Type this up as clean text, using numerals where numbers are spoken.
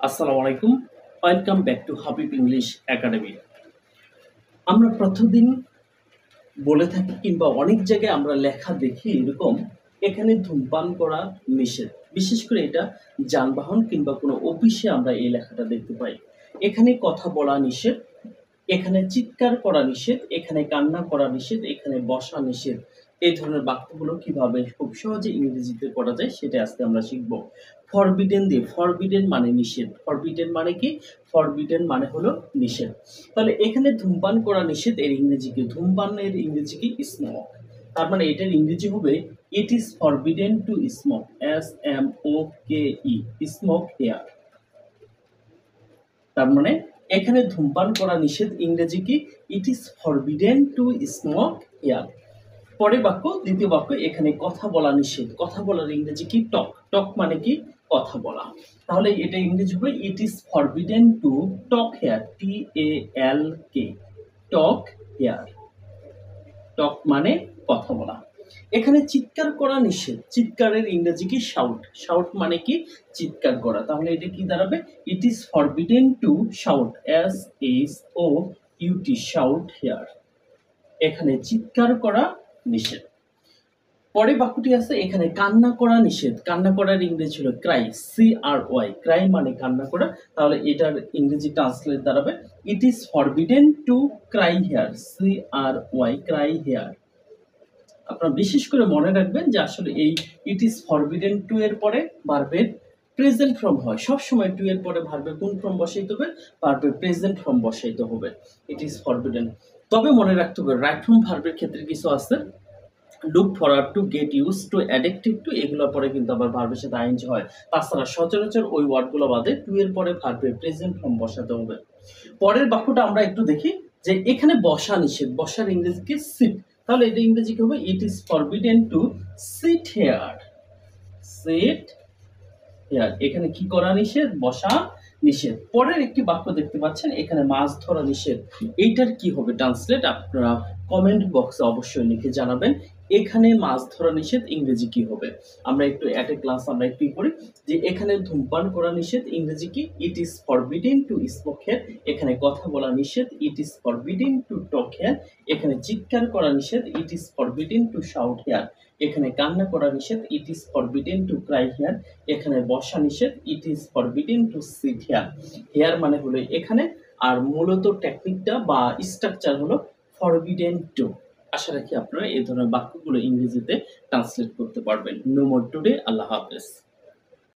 আসসালামু আলাইকুম। Welcome back to Habib English academy. আমরা প্রতিদিন বলে থাকি কিংবা অনেক জায়গায় আমরা লেখা দেখি এরকম, এখানে ধূমপান করা নিষেধ। বিশেষ করে এটা যানবাহন কিংবা কোনো অফিসে আমরা এই লেখাটা দেখতে পাই। এখানে কথা বলা নিষেধ, এখানে চিৎকার করা নিষেধ, এখানে কান্না করা নিষেধ, এখানে বসা নিষেধ। এই ধরনের বাক্যগুলো কিভাবে খুব সহজে ইংরেজিতে করা যায় সেটা আজকে আমরা শিখব। ফরবিডেন দিয়ে, ফরবিডেন মানে নিষেধ। ফরবিডেন মানে কি? ফরবিডেন মানে হলো নিষেধ। তাহলে এখানে ধূমপান করা নিষেধ, এর ইংরেজি কি? ধূমপানের ইংরেজি কি? স্মোক। তার মানে এটার ইংরেজি হবে it is forbidden to smoke, SMOKE, smoke here. তার মানে এখানে ধূমপান করা নিষেধ, ইংরেজি কি? It is forbidden to smoke here. পরের বাক্য, দ্বিতীয় বাক্য, এখানে কথা বলা নিষেধ। কথা বলার ইংরেজি কি? টক। টক মানে কি? কথা বলা। তাহলে এটা ইংরেজি হবে it is forbidden to talk here, TALK, talk here. Talk মানে কথা বলা। এখানে চিৎকার করা নিষেধ। চিৎকারের ইংরেজি কি? শাউট। শাউট মানে কি? চিৎকার করা। তাহলে এটা কি দাঁড়াবে? It is forbidden to shout, SHOUT, shout here. এখানে চিৎকার করা নিষেধ। পরে বাক্যটি আছে, এখানে কান্না করা নিষেধ। কান্না করার ইংরেজি হলো ক্রাই, CRY, ক্রাই মানে কান্না করা। তাহলে এটার ইংরেজি ট্রান্সলেট দাঁড়াবে it is forbidden to cry here, CRY, cry here. আপনারা বিশেষ করে মনে রাখবেন যে আসলে এই ইট ইজ ফরবিডেন টু এর পরে ভার্বের প্রেজেন্ট ফর্ম হয়। সবসময় টু এর পরে ভার্বের কোন ফর্ম বসাইতে হবে? ভার্বের প্রেজেন্ট ফর্ম বসাইতে হবে। It is forbidden. তবে মনে রাখতে হবে রাইট ফর্ম ভার্বের ক্ষেত্রে কিছু আছে, look forward to, get use to, addictive to, এগুলোর পরে কিন্তু আবার ভার্বের সাথে আইএনজি হয়। তাছাড়া সচরাচর ওই ওয়ার্ডগুলো বাদে টু এর পরে ভার্বের প্রেজেন্ট ফর্ম বসাতে হবে। পরের বাক্যটা আমরা একটু দেখি যে এখানে বসা নিষেধ। বসার ইংরেজি কি? সিট। তাহলে এটা ইংরেজি কি হবে? It is forbidden to sit hair, sit here. এখানে কি করা নিষেধ? বসা নিষেধ। পরের একটি বাক্য দেখতে পাচ্ছেন, এখানে মাছ ধরা নিষেধ। এইটার কি হবে ট্রান্সলেট? আপনারা কমেন্ট বক্সে অবশ্যই লিখে জানাবেন। এখানে মাছ ধরা নিষেধ ইংরেজি কি হবে? আমরা একটু অ্যাট এ ক্লাস আমরা একটু করি যে এখানে ধূমপান করা নিষেধ, ইংরেজি কি? It is forbidden to smoke here. এখানে কথা বলা নিষেধ, it is forbidden to talk here. এখানে চিৎকার করা নিষেধ, it is forbidden to shout here. এখানে কান্না করা নিষেধ, it is forbidden to cry here. এখানে বসা নিষেধ, it is forbidden to sit here. Here মানে হলো এখানে, আর মূলত টেকনিকটা বা স্ট্রাকচার হলো ফরবিডেন টু। আশা রাখি আপনারা এই ধরনের বাক্যগুলো ইংরেজিতে ট্রান্সলেট করতে পারবেন। No more today. আল্লাহ হাফেজ।